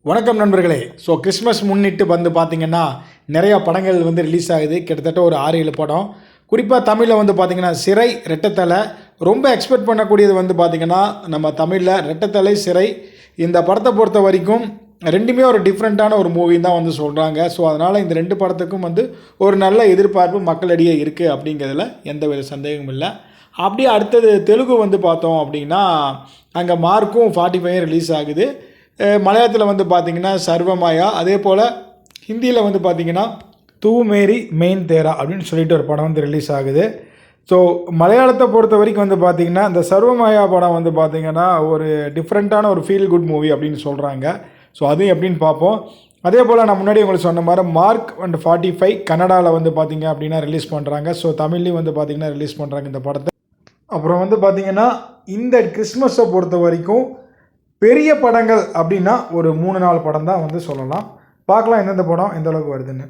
வணக்கம் நண்பர்களே. So Christmas முன்னிட்டு வந்து பார்த்திங்கன்னா நிறையா படங்கள் வந்து ரிலீஸ் ஆகுது. கிட்டத்தட்ட ஒரு 6-7 படம். குறிப்பாக தமிழில் வந்து பார்த்திங்கன்னா சிறை, ரெட்டத்தலை. ரொம்ப எக்ஸ்பெக்ட் பண்ணக்கூடியது வந்து பார்த்திங்கன்னா நம்ம தமிழில் ரெட்டத்தலை, சிறை. இந்த படத்தை பொறுத்த வரைக்கும் ரெண்டுமே ஒரு டிஃப்ரெண்ட்டான ஒரு மூவின்னு தான் வந்து சொல்கிறாங்க. ஸோ அதனால் இந்த 2 படத்துக்கும் வந்து ஒரு நல்ல எதிர்பார்ப்பு மக்களிடையே இருக்குது அப்படிங்கிறதுல எந்த வித சந்தேகமும் இல்லை. அப்படியே அடுத்தது தெலுங்கு வந்து பார்த்தோம் அப்படின்னா அங்கே மார்க்கும் 45 ரிலீஸ் ஆகுது. மலையாளத்தில் வந்து பார்த்திங்கன்னா சர்வமாயா, அதே போல் ஹிந்தியில் வந்து பார்த்திங்கன்னா தூ மேரி மெயின் தேரா அப்படின்னு சொல்லிட்டு ஒரு படம் வந்து ரிலீஸ் ஆகுது. ஸோ மலையாளத்தை பொறுத்த வரைக்கும் வந்து பார்த்திங்கன்னா இந்த சர்வமாயா படம் வந்து பார்த்திங்கன்னா ஒரு டிஃப்ரெண்ட்டான ஒரு ஃபீல் குட் மூவி அப்படின்னு சொல்கிறாங்க. ஸோ அதுவும் எப்படின்னு பார்ப்போம். அதே போல் நான் முன்னாடி உங்களுக்கு சொன்ன மாதிரி மார்க் அண்ட் 45 கன்னடாவில் வந்து பார்த்திங்க அப்படின்னா ரிலீஸ் பண்ணுறாங்க. ஸோ தமிழ்லேயும் வந்து பார்த்திங்கன்னா ரிலீஸ் பண்ணுறாங்க இந்த படத்தை. அப்புறம் வந்து பார்த்திங்கன்னா இந்த கிறிஸ்மஸை பொறுத்த வரைக்கும் பெரிய படங்கள் அப்படின்னா ஒரு 3-4 படம் தான் வந்து சொல்லலாம். பார்க்கலாம் எந்தெந்த படம் எந்த அளவுக்கு வருதுன்னு.